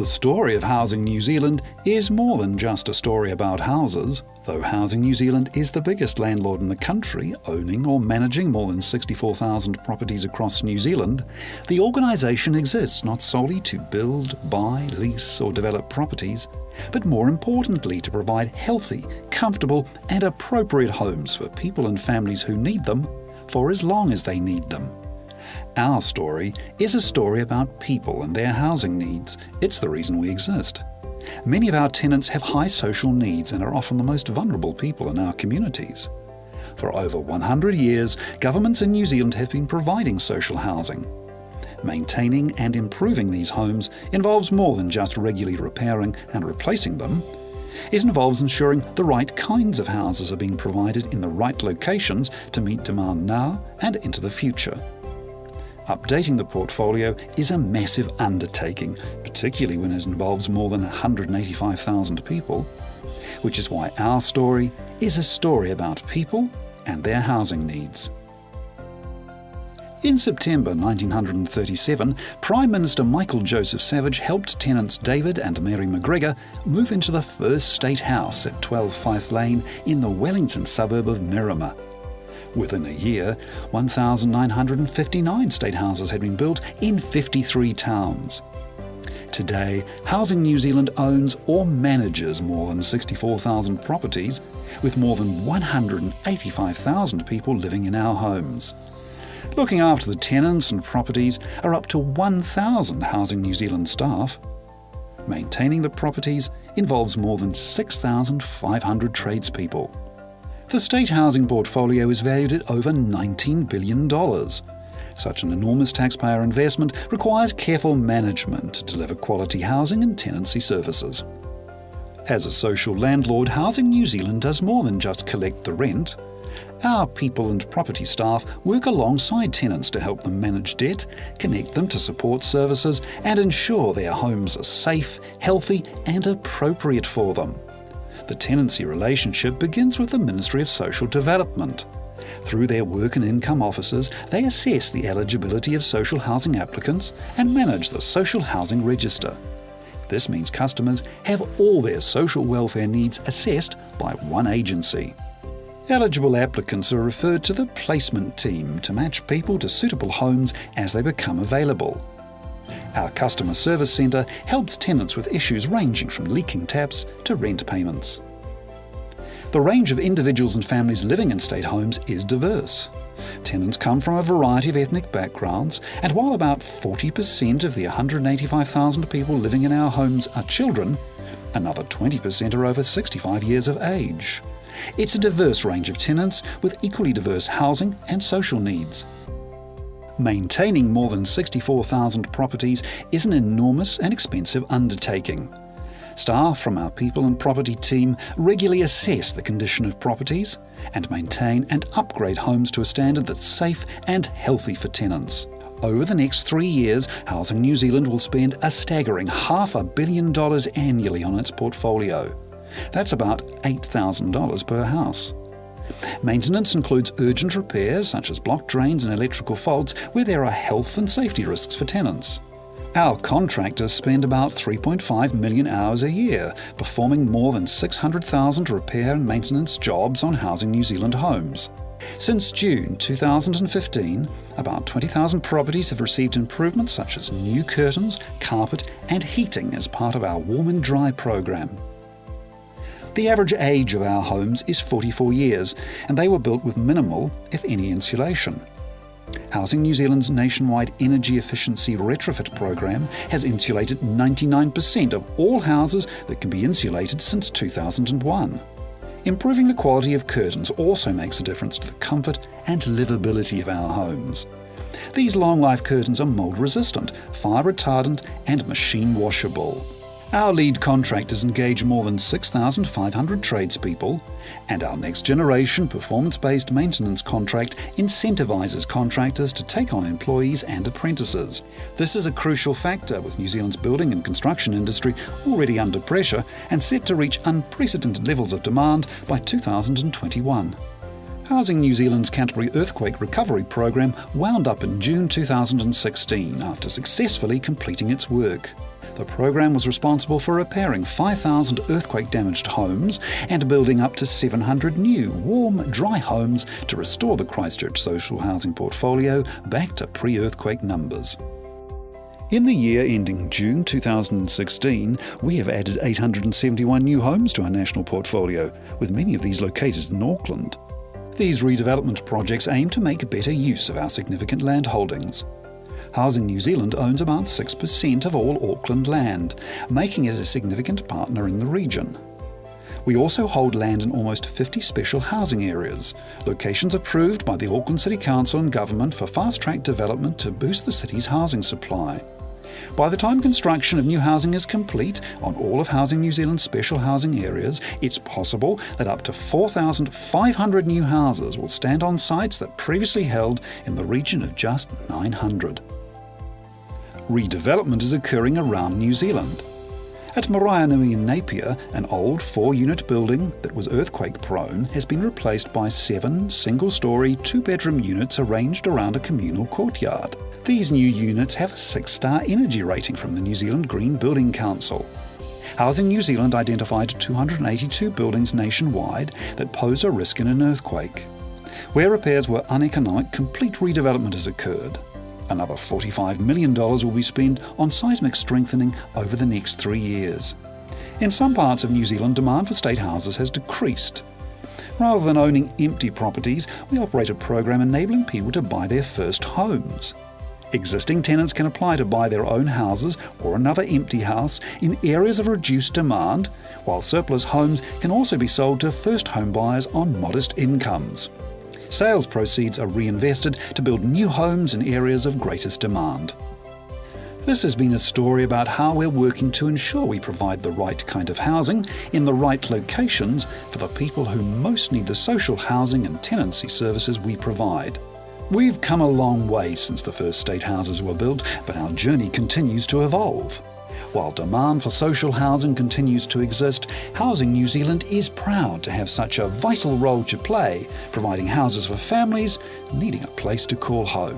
The story of Housing New Zealand is more than just a story about houses. Though Housing New Zealand is the biggest landlord in the country, owning or managing more than 64,000 properties across New Zealand, the organisation exists not solely to build, buy, lease or develop properties, but more importantly to provide healthy, comfortable and appropriate homes for people and families who need them for as long as they need them. Our story is a story about people and their housing needs. It's the reason we exist. Many of our tenants have high social needs and are often the most vulnerable people in our communities. For over 100 years, governments in New Zealand have been providing social housing. Maintaining and improving these homes involves more than just regularly repairing and replacing them. It involves ensuring the right kinds of houses are being provided in the right locations to meet demand now and into the future. Updating the portfolio is a massive undertaking, particularly when it involves more than 185,000 people, which is why our story is a story about people and their housing needs. In September 1937, Prime Minister Michael Joseph Savage helped tenants David and Mary McGregor move into the first state house at 12 Fife Lane in the Wellington suburb of Miramar. Within a year, 1,959 state houses had been built in 53 towns. Today, Housing New Zealand owns or manages more than 64,000 properties, with more than 185,000 people living in our homes. Looking after the tenants and properties are up to 1,000 Housing New Zealand staff. Maintaining the properties involves more than 6,500 tradespeople. The state housing portfolio is valued at over $19 billion. Such an enormous taxpayer investment requires careful management to deliver quality housing and tenancy services. As a social landlord, Housing New Zealand does more than just collect the rent. Our people and property staff work alongside tenants to help them manage debt, connect them to support services, and ensure their homes are safe, healthy, and appropriate for them. The tenancy relationship begins with the Ministry of Social Development. Through their work and income officers, they assess the eligibility of social housing applicants and manage the Social Housing Register. This means customers have all their social welfare needs assessed by one agency. Eligible applicants are referred to the placement team to match people to suitable homes as they become available. Our customer service centre helps tenants with issues ranging from leaking taps to rent payments. The range of individuals and families living in state homes is diverse. Tenants come from a variety of ethnic backgrounds, and while about 40% of the 185,000 people living in our homes are children, another 20% are over 65 years of age. It's a diverse range of tenants with equally diverse housing and social needs. Maintaining more than 64,000 properties is an enormous and expensive undertaking. Staff from our people and property team regularly assess the condition of properties and maintain and upgrade homes to a standard that's safe and healthy for tenants. Over the next 3 years, Housing New Zealand will spend a staggering $500 million annually on its portfolio. That's about $8,000 per house. Maintenance includes urgent repairs such as blocked drains and electrical faults where there are health and safety risks for tenants. Our contractors spend about 3.5 million hours a year, performing more than 600,000 repair and maintenance jobs on Housing New Zealand homes. Since June 2015, about 20,000 properties have received improvements such as new curtains, carpet and heating as part of our Warm and Dry program. The average age of our homes is 44 years, and they were built with minimal, if any, insulation. Housing New Zealand's nationwide energy efficiency retrofit program has insulated 99% of all houses that can be insulated since 2001. Improving the quality of curtains also makes a difference to the comfort and livability of our homes. These long-life curtains are mold resistant, fire retardant and machine washable. Our lead contractors engage more than 6,500 tradespeople, and our next generation performance-based maintenance contract incentivises contractors to take on employees and apprentices. This is a crucial factor with New Zealand's building and construction industry already under pressure and set to reach unprecedented levels of demand by 2021. Housing New Zealand's Canterbury Earthquake Recovery Program wound up in June 2016 after successfully completing its work. The program was responsible for repairing 5,000 earthquake-damaged homes and building up to 700 new, warm, dry homes to restore the Christchurch social housing portfolio back to pre-earthquake numbers. In the year ending June 2016, we have added 871 new homes to our national portfolio, with many of these located in Auckland. These redevelopment projects aim to make better use of our significant land holdings. Housing New Zealand owns about 6% of all Auckland land, making it a significant partner in the region. We also hold land in almost 50 special housing areas, locations approved by the Auckland City Council and Government for fast-track development to boost the city's housing supply. By the time construction of new housing is complete on all of Housing New Zealand's special housing areas, it's possible that up to 4,500 new houses will stand on sites that previously held in the region of just 900. Redevelopment is occurring around New Zealand. At Maraenui in Napier, an old 4-unit building that was earthquake-prone has been replaced by 7 single-storey, 2-bedroom units arranged around a communal courtyard. These new units have a 6-star energy rating from the New Zealand Green Building Council. Housing New Zealand identified 282 buildings nationwide that posed a risk in an earthquake. Where repairs were uneconomic, complete redevelopment has occurred. Another $45 million will be spent on seismic strengthening over the next 3 years. In some parts of New Zealand, demand for state houses has decreased. Rather than owning empty properties, we operate a program enabling people to buy their first homes. Existing tenants can apply to buy their own houses or another empty house in areas of reduced demand, while surplus homes can also be sold to first home buyers on modest incomes. Sales proceeds are reinvested to build new homes in areas of greatest demand. This has been a story about how we're working to ensure we provide the right kind of housing in the right locations for the people who most need the social housing and tenancy services we provide. We've come a long way since the first state houses were built, but our journey continues to evolve. While demand for social housing continues to exist, Housing New Zealand is proud to have such a vital role to play, providing houses for families needing a place to call home.